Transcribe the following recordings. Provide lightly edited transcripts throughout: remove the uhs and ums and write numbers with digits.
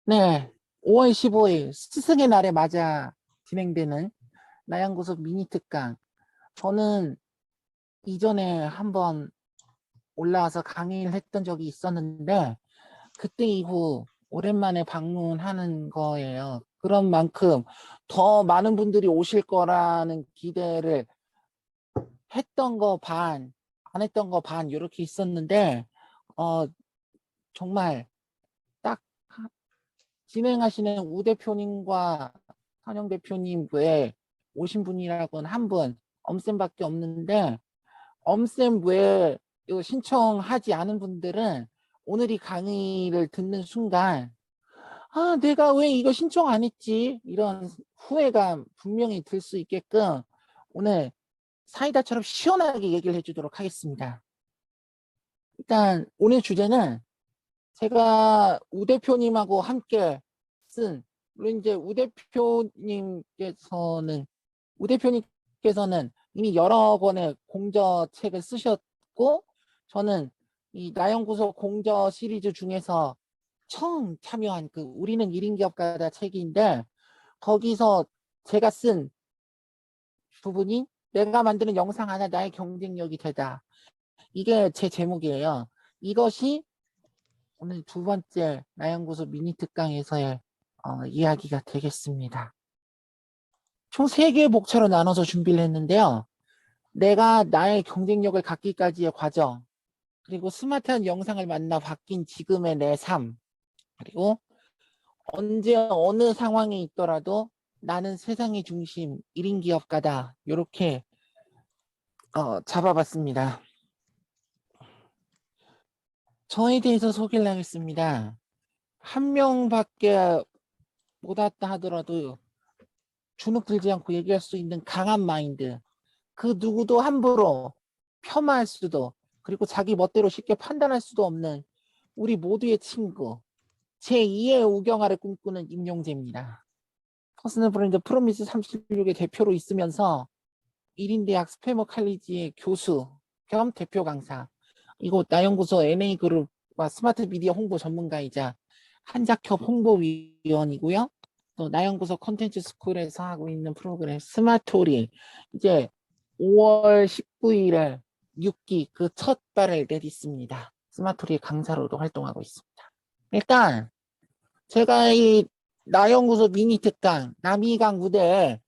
네, 5월 15일 스승의 날에 맞아 진행되는 나양고서 미니 특강. 저는 이전에 한번 올라와서 강의를 했던 적이 있었는데 그때 이후 오랜만에 방문하는 거예요. 그런 만큼 더 많은 분들이 오실 거라는 기대를 했던 거 반, 안 했던 거 반 이렇게 있었는데 정말 딱 진행하시는 우 대표님과 선영 대표님 외에 오신 분이라고는 한 분, 엄쌤밖에 없는데 엄쌤 외에 이거 신청하지 않은 분들은 오늘 이 강의를 듣는 순간 아, 내가 왜 이거 신청 안 했지? 이런 후회감 분명히 들 수 있게끔 오늘 사이다처럼 시원하게 얘기를 해주도록 하겠습니다. 일단 오늘 주제는 제가 우 대표님하고 함께 쓴, 물론 이제 우 대표님께서는 이미 여러 권의 공저책을 쓰셨고, 저는 이 나연구소 공저 시리즈 중에서 처음 참여한 그 우리는 1인 기업가다 책인데, 거기서 제가 쓴 부분이 내가 만드는 영상 하나 나의 경쟁력이 되다. 이게 제 제목이에요. 이것이 오늘 두 번째 나연구소 미니 특강에서의 이야기가 되겠습니다. 총 3개의 목차로 나눠서 준비를 했는데요. 내가 나의 경쟁력을 갖기까지의 과정, 그리고 스마트한 영상을 만나 바뀐 지금의 내 삶, 그리고 언제 어느 상황에 있더라도 나는 세상의 중심 1인 기업가다. 이렇게 잡아봤습니다. 저에 대해서 소개를 하겠습니다. 한 명밖에 못 왔다 하더라도 주눅 들지 않고 얘기할 수 있는 강한 마인드. 그 누구도 함부로 폄하할 수도, 그리고 자기 멋대로 쉽게 판단할 수도 없는 우리 모두의 친구, 제2의 우경아를 꿈꾸는 임용재입니다. 퍼스널 브랜드 프로미스 36의 대표로 있으면서 1인 대학 스페머 칼리지의 교수 겸 대표 강사, 이곳 나연구소 NA그룹과 스마트 미디어 홍보 전문가이자 한작협 홍보위원이고요. 또 나연구소 콘텐츠 스쿨에서 하고 있는 프로그램 스마토리, 이제 5월 19일에 6기 그 첫 발을 내딛습니다. 스마토리 강사로도 활동하고 있습니다. 일단 제가 이 나연구소 미니 특강 남이강 무대에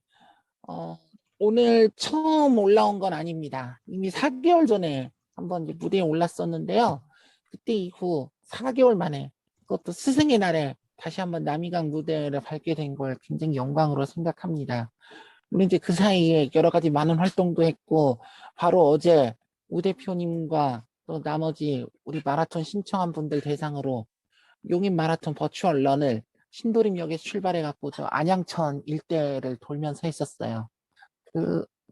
오늘 처음 올라온 건 아닙니다. 이미 4개월 전에 한번 무대에 올랐었는데요. 그때 이후 4개월 만에, 그것도 스승의 날에 다시 한번 남이강 무대를 밟게 된 걸 굉장히 영광으로 생각합니다. 물론 이제 그 사이에 여러 가지 많은 활동도 했고, 바로 어제 우 대표님과 또 나머지 우리 마라톤 신청한 분들 대상으로 용인 마라톤 버추얼 런을 신도림역에서 출발해갖고 저 안양천 일대를 돌면서 했었어요.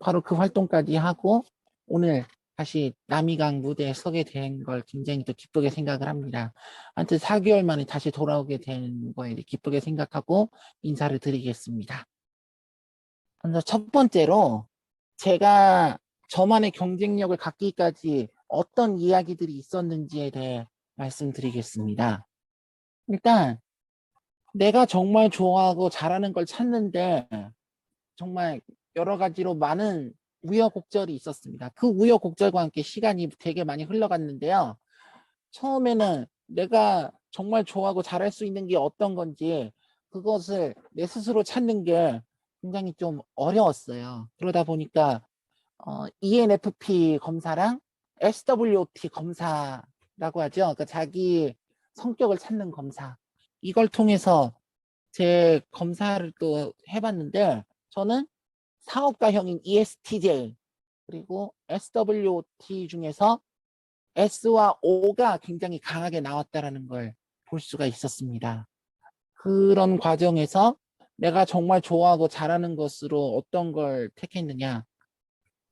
바로 그 활동까지 하고 오늘 다시 남이강 무대에 서게 된 걸 굉장히 또 기쁘게 생각을 합니다. 아무튼 4개월 만에 다시 돌아오게 된 거에 기쁘게 생각하고 인사를 드리겠습니다. 먼저 첫 번째로 제가 저만의 경쟁력을 갖기까지 어떤 이야기들이 있었는지에 대해 말씀드리겠습니다. 일단 내가 정말 좋아하고 잘하는 걸 찾는데 정말 여러 가지로 많은 우여곡절이 있었습니다. 그 우여곡절과 함께 시간이 되게 많이 흘러갔는데요. 처음에는 내가 정말 좋아하고 잘할 수 있는 게 어떤 건지 그것을 내 스스로 찾는 게 굉장히 좀 어려웠어요. 그러다 보니까 ENFP 검사랑 SWOT 검사라고 하죠. 그러니까 자기 성격을 찾는 검사. 이걸 통해서 제 검사를 또 해봤는데 저는 사업가형인 ESTJ 그리고 SWOT 중에서 S와 O가 굉장히 강하게 나왔다는 걸 볼 수가 있었습니다. 그런 과정에서 내가 정말 좋아하고 잘하는 것으로 어떤 걸 택했느냐.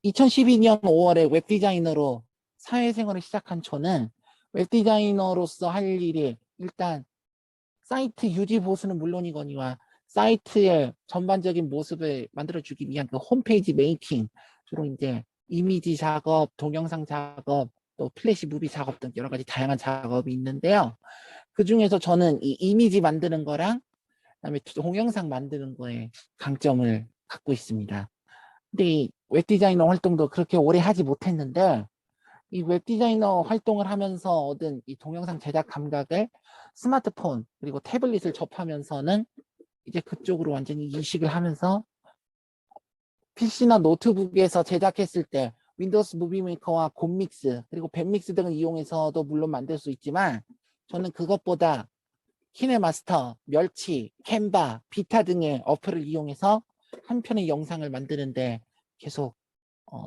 2012년 5월에 웹디자이너로 사회생활을 시작한 저는 웹디자이너로서 할 일이 일단 사이트 유지 보수는 물론이거니와 사이트의 전반적인 모습을 만들어주기 위한 그 홈페이지 메이킹, 주로 이제 이미지 작업, 동영상 작업, 또 플래시 무비 작업 등 여러 가지 다양한 작업이 있는데요. 그중에서 저는 이 이미지 만드는 거랑 그다음에 동영상 만드는 거에 강점을 갖고 있습니다. 근데 이 웹디자이너 활동도 그렇게 오래 하지 못했는데 이 웹디자이너 활동을 하면서 얻은 이 동영상 제작 감각을 스마트폰 그리고 태블릿을 접하면서는 이제 그쪽으로 완전히 이식을 하면서 PC나 노트북에서 제작했을 때 윈도우스 무비 메이커와 곰믹스 그리고 밴믹스 등을 이용해서도 물론 만들 수 있지만 저는 그것보다 키네마스터, 멸치, 캔바, 비타 등의 어플을 이용해서 한 편의 영상을 만드는데 계속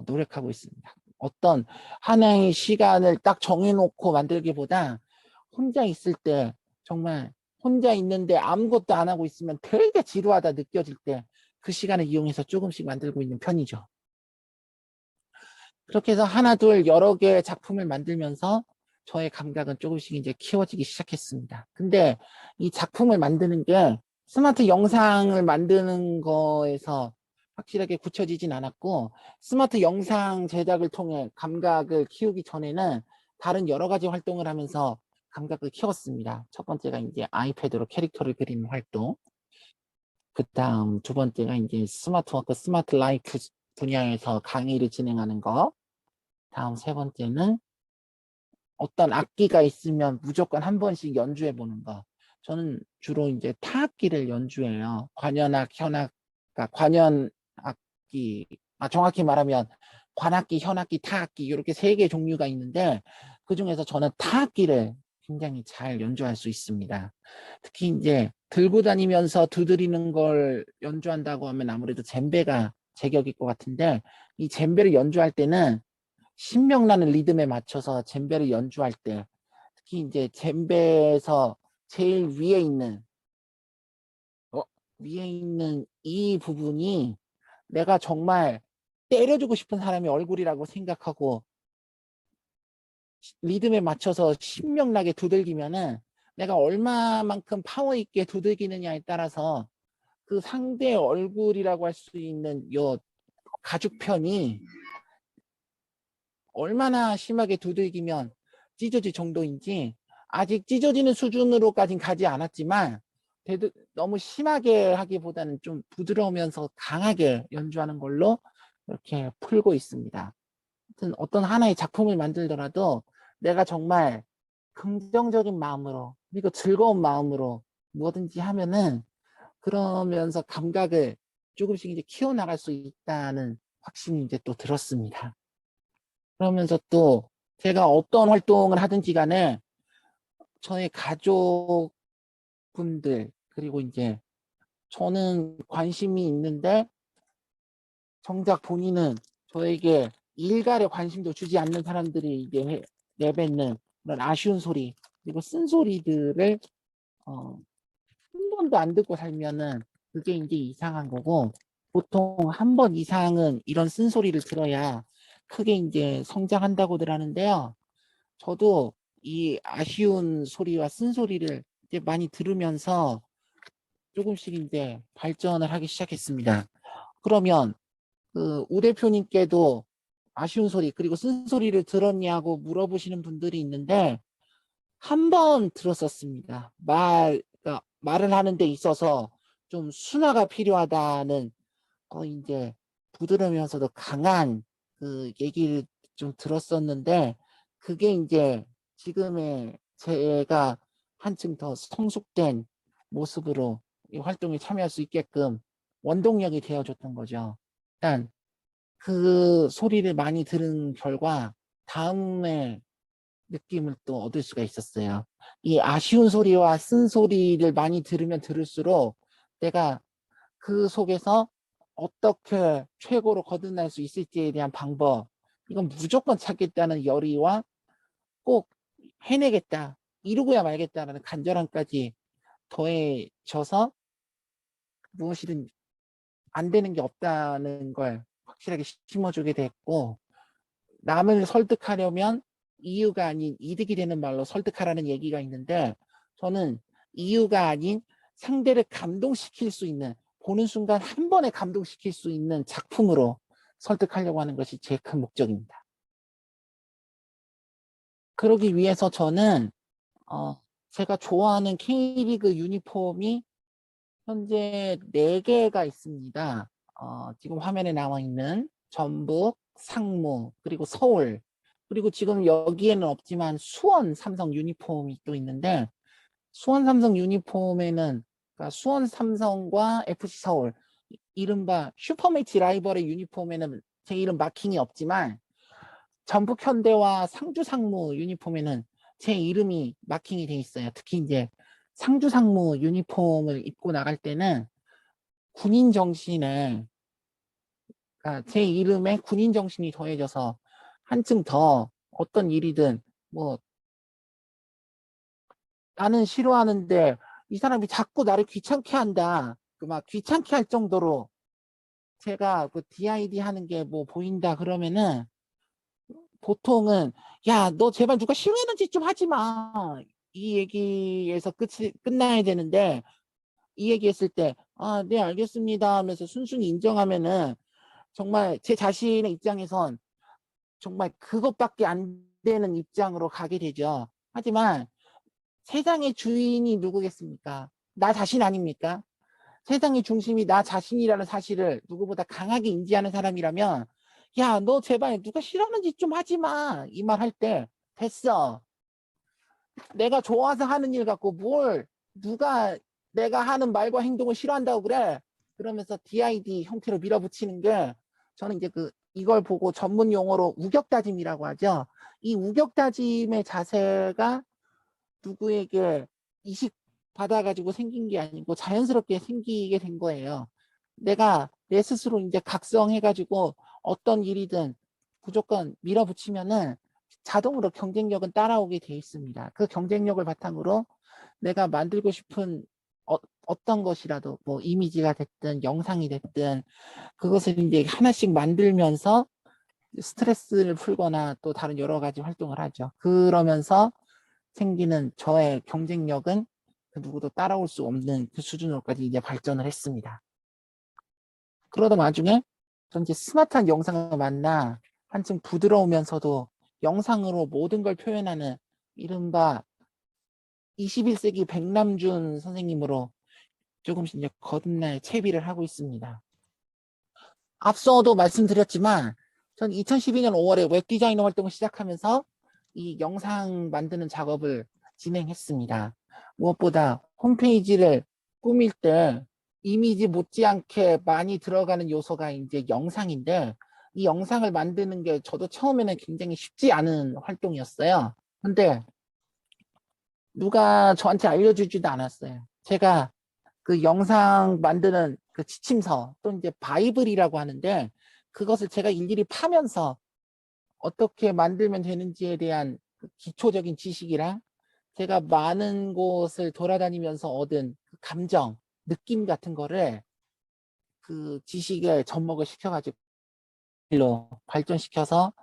노력하고 있습니다. 어떤 하나의 시간을 딱 정해놓고 만들기보다 혼자 있을 때 정말 혼자 있는데 아무것도 안 하고 있으면 되게 지루하다 느껴질 때 그 시간을 이용해서 조금씩 만들고 있는 편이죠. 그렇게 해서 하나, 둘 여러 개의 작품을 만들면서 저의 감각은 조금씩 이제 키워지기 시작했습니다. 근데 이 작품을 만드는 게 스마트 영상을 만드는 거에서 확실하게 굳혀지진 않았고 스마트 영상 제작을 통해 감각을 키우기 전에는 다른 여러 가지 활동을 하면서 감각을 키웠습니다. 첫 번째가 이제 아이패드로 캐릭터를 그리는 활동. 그 다음 두 번째가 이제 스마트워크, 스마트 라이프 분야에서 강의를 진행하는 거. 다음 세 번째는 어떤 악기가 있으면 무조건 한 번씩 연주해 보는 거. 저는 주로 이제 타악기를 연주해요. 관현악, 현악, 그러니까 관현 악기, 정확히 말하면 관악기, 현악기, 타악기 이렇게 세 개의 종류가 있는데 그 중에서 저는 타악기를 굉장히 잘 연주할 수 있습니다. 특히 이제 들고 다니면서 두드리는 걸 연주한다고 하면 아무래도 젬베가 제격일 것 같은데 이 젬베를 연주할 때는 신명나는 리듬에 맞춰서 젬베를 연주할 때 특히 이제 젬베에서 제일 어, 위에 있는 이 부분이 내가 정말 때려주고 싶은 사람의 얼굴이라고 생각하고 리듬에 맞춰서 신명나게 두들기면은 내가 얼마만큼 파워 있게 두들기느냐에 따라서 그 상대의 얼굴이라고 할 수 있는 요 가죽편이 얼마나 심하게 두들기면 찢어질 정도인지 아직 찢어지는 수준으로까지는 가지 않았지만 너무 심하게 하기보다는 좀 부드러우면서 강하게 연주하는 걸로 이렇게 풀고 있습니다. 어떤 하나의 작품을 만들더라도 내가 정말 긍정적인 마음으로 그리고 즐거운 마음으로 뭐든지 하면은 그러면서 감각을 조금씩 이제 키워나갈 수 있다는 확신이 이제 또 들었습니다. 그러면서 또 제가 어떤 활동을 하든지 간에 저의 가족분들 그리고 이제 저는 관심이 있는데 정작 본인은 저에게 일갈에 관심도 주지 않는 사람들이 이제 내뱉는 그런 아쉬운 소리 그리고 쓴소리들을 한 번도 안 듣고 살면은 그게 이제 이상한 거고 보통 한 번 이상은 이런 쓴소리를 들어야 크게 이제 성장한다고들 하는데요. 저도 이 아쉬운 소리와 쓴소리를 이제 많이 들으면서 조금씩 이제 발전을 하기 시작했습니다. 그러면 그 우 대표님께도 아쉬운 소리 그리고 쓴소리를 들었냐고 물어보시는 분들이 있는데 한 번 들었었습니다. 그러니까 말을 하는 데 있어서 좀 순화가 필요하다는 이제 부드러우면서도 강한 그 얘기를 좀 들었었는데 그게 이제 지금의 제가 한층 더 성숙된 모습으로 이 활동에 참여할 수 있게끔 원동력이 되어줬던 거죠. 일단 그 소리를 많이 들은 결과 다음에 느낌을 또 얻을 수가 있었어요. 이 아쉬운 소리와 쓴소리를 많이 들으면 들을수록 내가 그 속에서 어떻게 최고로 거듭날 수 있을지에 대한 방법 이건 무조건 찾겠다는 열의와 꼭 해내겠다 이루고야 말겠다라는 간절함까지 더해져서 무엇이든 안 되는 게 없다는 걸 확실하게 심어주게 됐고 남을 설득하려면 이유가 아닌 이득이 되는 말로 설득하라는 얘기가 있는데 저는 이유가 아닌 상대를 감동시킬 수 있는 보는 순간 한 번에 감동시킬 수 있는 작품으로 설득하려고 하는 것이 제일 큰 목적입니다. 그러기 위해서 저는 제가 좋아하는 K리그 유니폼이 현재 4개가 있습니다. 지금 화면에 나와 있는 전북, 상무, 그리고 서울, 그리고 지금 여기에는 없지만 수원 삼성 유니폼이 또 있는데, 수원 삼성 유니폼에는 그러니까 수원 삼성과 FC 서울, 이른바 슈퍼매치 라이벌의 유니폼에는 제 이름 마킹이 없지만, 전북 현대와 상주 상무 유니폼에는 제 이름이 마킹이 돼 있어요. 특히 이제 상주 상무 유니폼을 입고 나갈 때는 군인 정신에, 그러니까 제 이름에 군인 정신이 더해져서 한층 더 어떤 일이든, 뭐 나는 싫어하는데 이 사람이 자꾸 나를 귀찮게 한다, 그 막 귀찮게 할 정도로 제가 그 DID 하는 게 뭐 보인다 그러면은, 보통은 야, 너 제발 누가 싫어하는 짓 좀 하지 마, 이 얘기에서 끝나야 되는데, 이 얘기했을 때 아, 네 알겠습니다 하면서 순순히 인정하면은, 정말 제 자신의 입장에선 정말 그것밖에 안 되는 입장으로 가게 되죠. 하지만 세상의 주인이 누구겠습니까? 나 자신 아닙니까? 세상의 중심이 나 자신이라는 사실을 누구보다 강하게 인지하는 사람이라면, 야, 너 제발 누가 싫어하는 짓 좀 하지 마, 이 말 할 때 됐어. 내가 좋아서 하는 일 갖고 뭘 누가 내가 하는 말과 행동을 싫어한다고 그래? 그러면서 DID 형태로 밀어붙이는 게, 저는 이제 이걸 보고 전문 용어로 우격다짐이라고 하죠. 이 우격다짐의 자세가 누구에게 이식 받아가지고 생긴 게 아니고 자연스럽게 생기게 된 거예요. 내가 내 스스로 이제 각성해가지고 어떤 일이든 무조건 밀어붙이면은 자동으로 경쟁력은 따라오게 돼 있습니다. 그 경쟁력을 바탕으로 내가 만들고 싶은 어떤 것이라도, 뭐 이미지가 됐든 영상이 됐든, 그것을 이제 하나씩 만들면서 스트레스를 풀거나 또 다른 여러 가지 활동을 하죠. 그러면서 생기는 저의 경쟁력은 그 누구도 따라올 수 없는 그 수준으로까지 이제 발전을 했습니다. 그러던 와중에 전 이제 스마트한 영상을 만나 한층 부드러우면서도 영상으로 모든 걸 표현하는 이른바 21세기 백남준 선생님으로 조금씩 이제 거듭날 채비를 하고 있습니다. 앞서도 말씀드렸지만 전 2012년 5월에 웹디자이너 활동을 시작하면서 이 영상 만드는 작업을 진행했습니다. 무엇보다 홈페이지를 꾸밀 때 이미지 못지않게 많이 들어가는 요소가 이제 영상인데, 이 영상을 만드는 게 저도 처음에는 굉장히 쉽지 않은 활동이었어요. 근데 누가 저한테 알려주지도 않았어요. 제가 그 영상 만드는 그 지침서, 또 이제 바이블이라고 하는데, 그것을 제가 일일이 파면서 어떻게 만들면 되는지에 대한 그 기초적인 지식이랑 제가 많은 곳을 돌아다니면서 얻은 그 감정, 느낌 같은 거를 그 지식에 접목을 시켜가지고 발전시켜서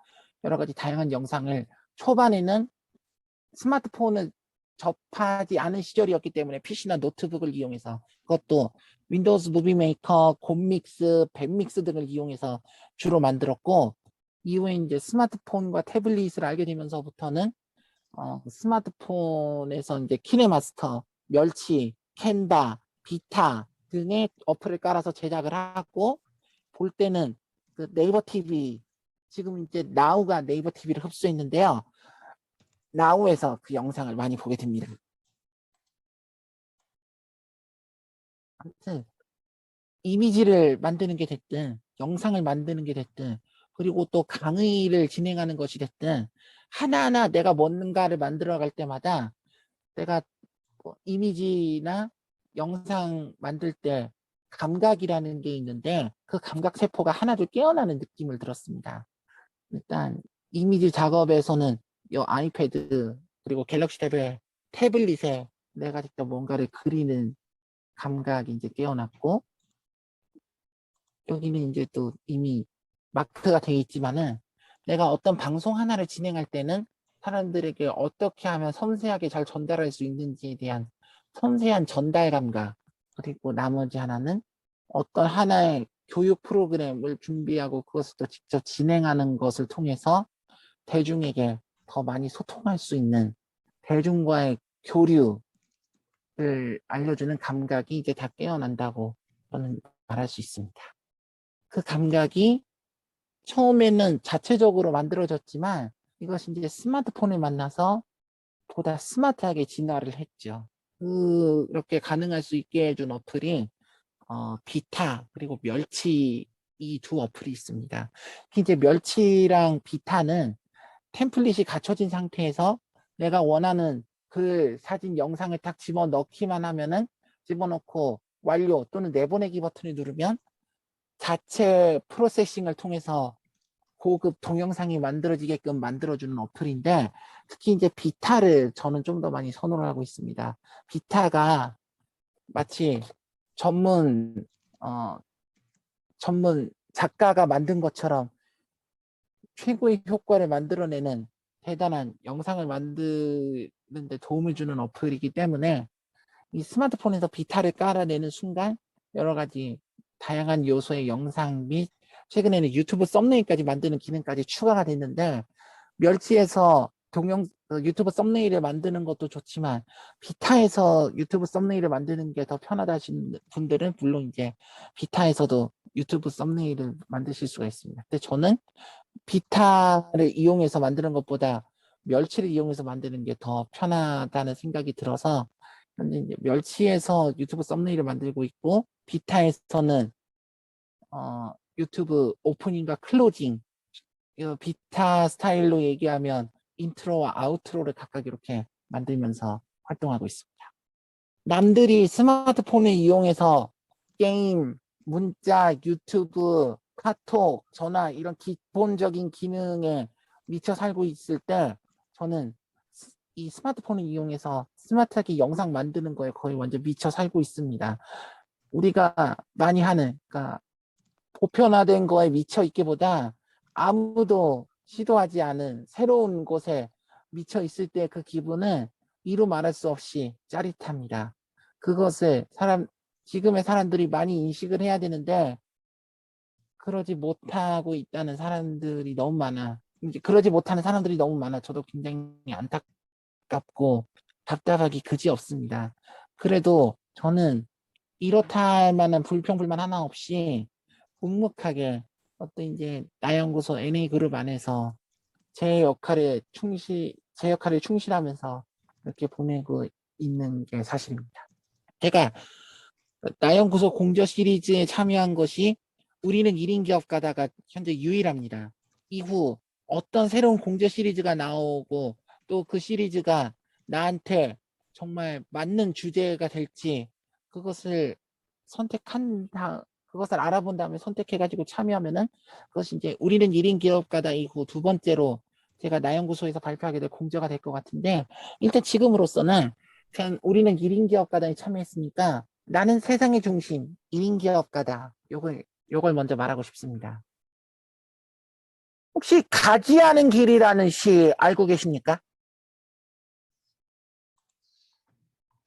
여러 가지 다양한 영상을, 초반에는 스마트폰을 접하지 않은 시절이었기 때문에 PC나 노트북을 이용해서, 그것도 윈도우즈 무비 메이커, 곰믹스, 밴믹스 등을 이용해서 주로 만들었고, 이후에 이제 스마트폰과 태블릿을 알게 되면서부터는 스마트폰에서 이제 키네마스터, 멸치, 캔바, 비타 등의 어플을 깔아서 제작을 하고, 볼 때는 그 네이버 TV, 지금 이제 나우가 네이버 TV를 흡수했는데요. 나우에서 그 영상을 많이 보게 됩니다. 아무튼 이미지를 만드는 게 됐든 영상을 만드는 게 됐든, 그리고 또 강의를 진행하는 것이 됐든, 하나하나 내가 뭔가를 만들어 갈 때마다 내가 뭐 이미지나 영상 만들 때 감각이라는 게 있는데, 그 감각 세포가 하나둘 깨어나는 느낌을 들었습니다. 일단 이미지 작업에서는 이 아이패드 그리고 갤럭시 탭에, 태블릿에 내가 직접 뭔가를 그리는 감각이 이제 깨어났고, 여기는 이제 또 이미 마크가 되어 있지만은, 내가 어떤 방송 하나를 진행할 때는 사람들에게 어떻게 하면 섬세하게 잘 전달할 수 있는지에 대한 섬세한 전달 감각, 그리고 나머지 하나는 어떤 하나의 교육 프로그램을 준비하고 그것을 또 직접 진행하는 것을 통해서 대중에게 더 많이 소통할 수 있는, 대중과의 교류를 알려주는 감각이 이제 다 깨어난다고 저는 말할 수 있습니다. 그 감각이 처음에는 자체적으로 만들어졌지만 이것이 이제 스마트폰을 만나서 보다 스마트하게 진화를 했죠. 그렇게 가능할 수 있게 해준 어플이 비타 그리고 멸치 이 두 어플이 있습니다. 이제 멸치랑 비타는 템플릿이 갖춰진 상태에서 내가 원하는 글, 사진, 영상을 딱 집어넣기만 하면은 집어넣고 완료 또는 내보내기 버튼을 누르면 자체 프로세싱을 통해서 고급 동영상이 만들어지게끔 만들어주는 어플인데 특히 이제 비타를 저는 좀 더 많이 선호를 하고 있습니다. 비타가 마치 전문 전문 작가가 만든 것처럼 최고의 효과를 만들어내는 대단한 영상을 만드는 데 도움을 주는 어플이기 때문에 이 스마트폰에서 비타를 깔아내는 순간 여러 가지 다양한 요소의 영상 및 최근에는 유튜브 썸네일까지 만드는 기능까지 추가가 됐는데 멸치에서 유튜브 썸네일을 만드는 것도 좋지만 비타에서 유튜브 썸네일을 만드는 게 더 편하다 하시는 분들은 물론 이제 비타에서도 유튜브 썸네일을 만드실 수가 있습니다. 근데 저는 비타를 이용해서 만드는 것보다 멸치를 이용해서 만드는 게 더 편하다는 생각이 들어서 현재 이제 멸치에서 유튜브 썸네일을 만들고 있고 비타에서는 유튜브 오프닝과 클로징 비타 스타일로 얘기하면 인트로와 아우트로를 각각 이렇게 만들면서 활동하고 있습니다. 남들이 스마트폰을 이용해서 게임, 문자, 유튜브, 카톡, 전화 이런 기본적인 기능에 미쳐 살고 있을 때 저는 이 스마트폰을 이용해서 스마트하게 영상 만드는 거에 거의 완전 미쳐 살고 있습니다. 우리가 많이 하는 그러니까 보편화된 거에 미쳐 있기보다 아무도 시도하지 않은 새로운 곳에 미쳐 있을 때 그 기분은 이루 말할 수 없이 짜릿합니다. 그것을 지금의 사람들이 많이 인식을 해야 되는데 그러지 못하고 있다는 사람들이 너무 많아. 이제 그러지 못하는 사람들이 너무 많아. 저도 굉장히 안타깝고 답답하기 그지없습니다. 그래도 저는 이렇다 할 만한 불평불만 하나 없이 묵묵하게 어떤 이제 나연구소 NA그룹 안에서 제 역할에 충실하면서 이렇게 보내고 있는 게 사실입니다. 제가 나연구소 공저 시리즈에 참여한 것이 우리는 1인 기업가다가 현재 유일합니다. 이후 어떤 새로운 공저 시리즈가 나오고 또 그 시리즈가 나한테 정말 맞는 주제가 될지 그것을 그것을 알아본 다음에 선택해가지고 참여하면은 그것이 이제 우리는 1인 기업가다 이후 두 번째로 제가 나연구소에서 발표하게 될 공저가 될 것 같은데 일단 지금으로서는 우리는 1인 기업가다에 참여했으니까 나는 세상의 중심 1인 기업가다 요걸 먼저 말하고 싶습니다. 혹시 가지 않은 길이라는 시 알고 계십니까?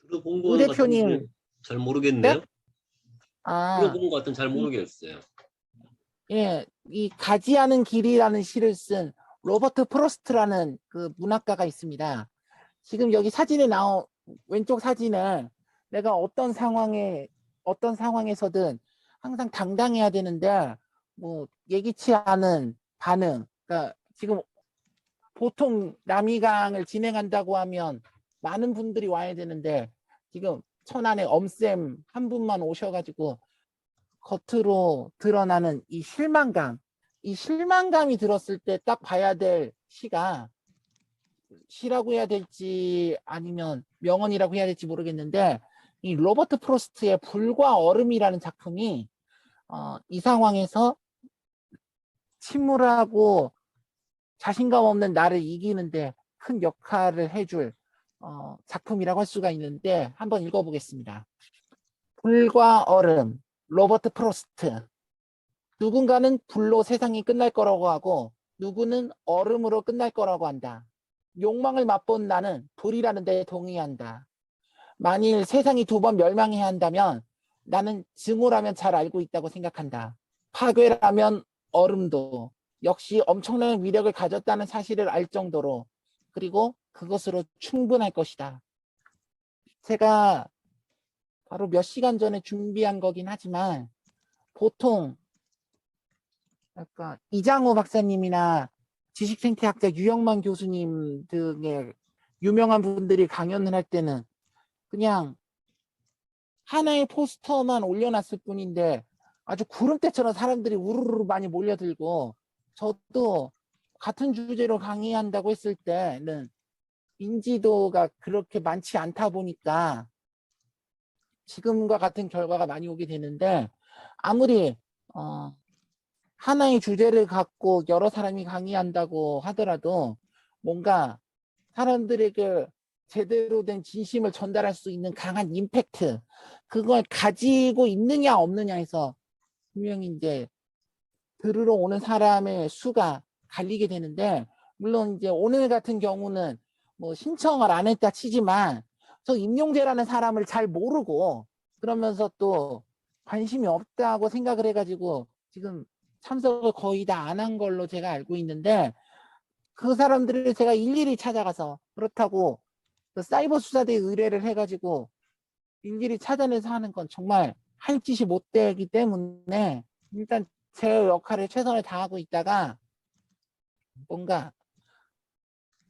들어본 우 것 같은데 대표님. 잘 네? 모르겠네요. 아, 들어본 것 같은 잘 이, 모르겠어요. 예, 이 가지 않은 길이라는 시를 쓴 로버트 프로스트라는 그 문학가가 있습니다. 지금 여기 왼쪽 사진에 내가 어떤 상황에서든 항상 당당해야 되는데, 뭐, 예기치 않은 반응. 그러니까 지금 보통 남이강을 진행한다고 하면 많은 분들이 와야 되는데, 지금 천안에 엄쌤 한 분만 오셔가지고 겉으로 드러나는 이 실망감이 들었을 때 딱 봐야 될 시가 시라고 해야 될지 아니면 명언이라고 해야 될지 모르겠는데 이 로버트 프로스트의 불과 얼음이라는 작품이 이 상황에서 침울하고 자신감 없는 나를 이기는데 큰 역할을 해줄 작품이라고 할 수가 있는데 한번 읽어보겠습니다. 불과 얼음, 로버트 프로스트. 누군가는 불로 세상이 끝날 거라고 하고 누구는 얼음으로 끝날 거라고 한다. 욕망을 맛본 나는 불이라는 데 동의한다. 만일 세상이 두 번 멸망해야 한다면 나는 증오라면 잘 알고 있다고 생각한다. 파괴라면 얼음도 역시 엄청난 위력을 가졌다는 사실을 알 정도로 그리고 그것으로 충분할 것이다. 제가 바로 몇 시간 전에 준비한 거긴 하지만 보통 약간 이장호 박사님이나 지식생태학자 유영만 교수님 등의 유명한 분들이 강연을 할 때는 그냥 하나의 포스터만 올려놨을 뿐인데 아주 구름대처럼 사람들이 우르르 많이 몰려들고, 저도 같은 주제로 강의한다고 했을 때는 인지도가 그렇게 많지 않다 보니까 지금과 같은 결과가 많이 오게 되는데, 아무리 하나의 주제를 갖고 여러 사람이 강의한다고 하더라도 뭔가 사람들에게 제대로 된 진심을 전달할 수 있는 강한 임팩트, 그걸 가지고 있느냐 없느냐에서 분명히 이제 들으러 오는 사람의 수가 갈리게 되는데, 물론 이제 오늘 같은 경우는 뭐 신청을 안 했다 치지만 저 임용재라는 사람을 잘 모르고 그러면서 또 관심이 없다고 생각을 해가지고 지금 참석을 거의 다 안 한 걸로 제가 알고 있는데, 그 사람들을 제가 일일이 찾아가서, 그렇다고 그 사이버 수사대에 의뢰를 해가지고 일일이 찾아내서 하는 건 정말 할 짓이 못 되기 때문에 일단 제 역할에 최선을 다하고 있다가, 뭔가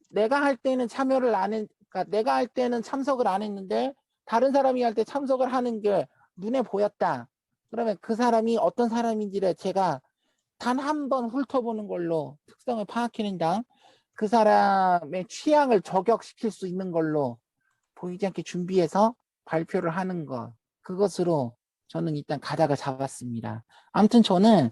내가 할 때는 참여를 안 했, 그러니까 내가 할 때는 참석을 안 했는데 다른 사람이 할 때 참석을 하는 게 눈에 보였다. 그러면 그 사람이 어떤 사람인지를 제가 단 한 번 훑어보는 걸로 특성을 파악해낸 다음 그 사람의 취향을 저격시킬 수 있는 걸로 보이지 않게 준비해서 발표를 하는 것, 그것으로 저는 일단 가닥을 잡았습니다. 아무튼 저는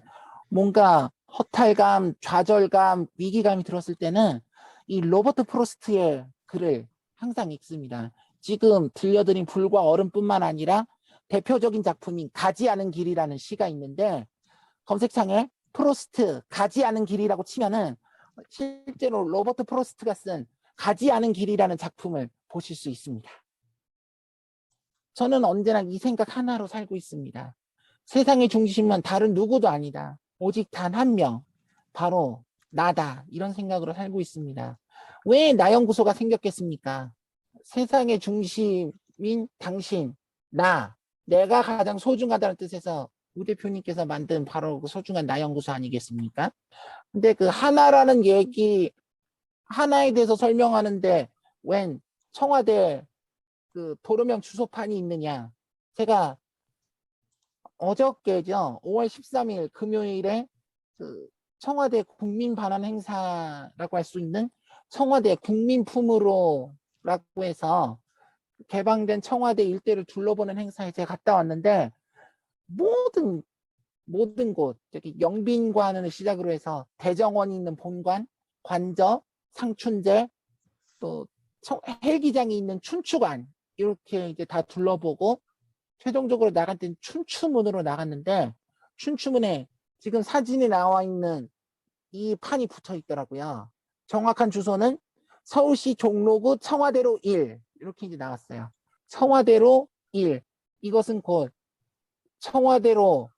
뭔가 허탈감, 좌절감, 위기감이 들었을 때는 이 로버트 프로스트의 글을 항상 읽습니다. 지금 들려드린 불과 얼음뿐만 아니라 대표적인 작품인 가지 않은 길이라는 시가 있는데, 검색창에 프로스트 가지 않은 길이라고 치면은 실제로 로버트 프로스트가 쓴 가지 않은 길이라는 작품을 보실 수 있습니다. 저는 언제나 이 생각 하나로 살고 있습니다. 세상의 중심은 다른 누구도 아니다. 오직 단 한 명, 바로 나다. 이런 생각으로 살고 있습니다. 왜 나연구소가 생겼겠습니까? 세상의 중심인 당신, 내가 가장 소중하다는 뜻에서 우 대표님께서 만든 바로 그 소중한 나연구소 아니겠습니까? 근데 그 하나라는 얘기, 하나에 대해서 설명하는데 웬 청와대 그 도로명 주소판이 있느냐. 제가 어저께죠, 5월 13일 금요일에 그 청와대 국민 반환 행사라고 할 수 있는 청와대 국민품으로라고 해서 개방된 청와대 일대를 둘러보는 행사에 제가 갔다 왔는데, 모든 곳, 저기 영빈관을 시작으로 해서 대정원이 있는 본관, 관저, 상춘제, 또 헬기장이 있는 춘추관, 이렇게 이제 다 둘러보고 최종적으로 나갈 때는 춘추문으로 나갔는데, 춘추문에 지금 사진이 나와 있는 이 판이 붙어 있더라고요. 정확한 주소는 서울시 종로구 청와대로 1, 이렇게 이제 나왔어요. 청와대로 1. 이것은 곧 청와대로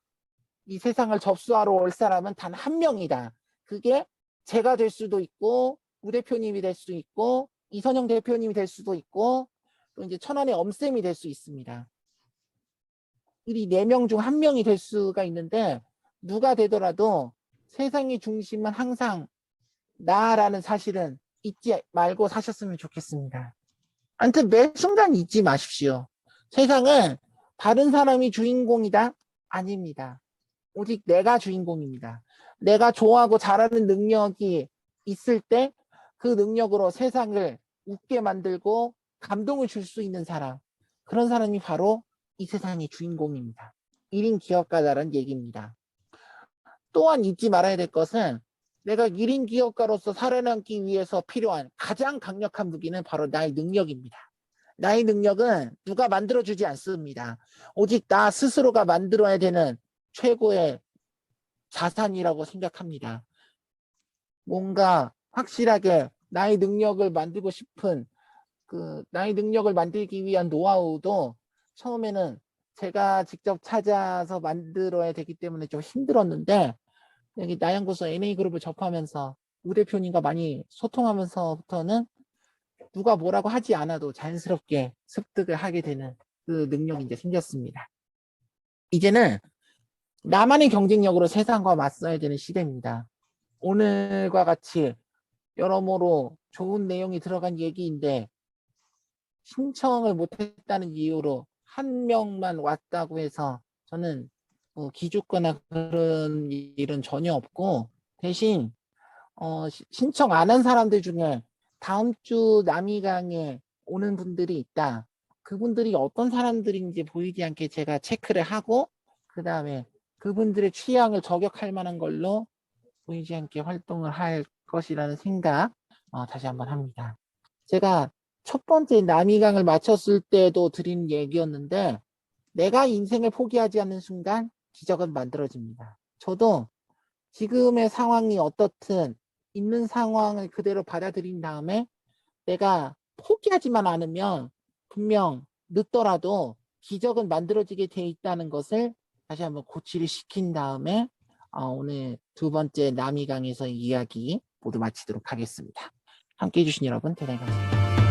이 세상을 접수하러 올 사람은 단 한 명이다. 그게 제가 될 수도 있고, 우 대표님이 될 수도 있고, 이선영 대표님이 될 수도 있고, 또 이제 천안의 엄쌤이 될 수 있습니다. 이 4명 중 1명이 될 수가 있는데, 누가 되더라도 세상의 중심은 항상 나라는 사실은 잊지 말고 사셨으면 좋겠습니다. 아무튼 매 순간 잊지 마십시오. 세상은 다른 사람이 주인공이다? 아닙니다. 오직 내가 주인공입니다. 내가 좋아하고 잘하는 능력이 있을 때 그 능력으로 세상을 웃게 만들고 감동을 줄 수 있는 사람, 그런 사람이 바로 이 세상의 주인공입니다. 1인 기업가다라는 얘기입니다. 또한 잊지 말아야 될 것은, 내가 1인 기업가로서 살아남기 위해서 필요한 가장 강력한 무기는 바로 나의 능력입니다. 나의 능력은 누가 만들어주지 않습니다. 오직 나 스스로가 만들어야 되는 최고의 자산이라고 생각합니다. 뭔가 확실하게 나의 능력을 만들고 싶은, 그 나의 능력을 만들기 위한 노하우도 처음에는 제가 직접 찾아서 만들어야 되기 때문에 좀 힘들었는데, 여기 나연구소 NA그룹을 접하면서 우 대표님과 많이 소통하면서부터는 누가 뭐라고 하지 않아도 자연스럽게 습득을 하게 되는 그 능력이 이제 생겼습니다. 이제는 나만의 경쟁력으로 세상과 맞서야 되는 시대입니다. 오늘과 같이 여러모로 좋은 내용이 들어간 얘기인데 신청을 못했다는 이유로 한 명만 왔다고 해서 저는 뭐 기죽거나 그런 일은 전혀 없고 대신 신청 안 한 사람들 중에 다음 주 남이강에 오는 분들이 있다. 그분들이 어떤 사람들인지 보이지 않게 제가 체크를 하고 그 다음에 그분들의 취향을 저격할 만한 걸로 보이지 않게 활동을 할 것이라는 생각 다시 한번 합니다. 제가 첫 번째 남이강을 마쳤을 때도 드린 얘기였는데 내가 인생을 포기하지 않는 순간 기적은 만들어집니다. 저도 지금의 상황이 어떻든 있는 상황을 그대로 받아들인 다음에 내가 포기하지만 않으면 분명 늦더라도 기적은 만들어지게 돼 있다는 것을 다시 한번 고치를 시킨 다음에 오늘 두 번째 남이강에서 이야기 모두 마치도록 하겠습니다. 함께해 주신 여러분 대단히 감사합니다.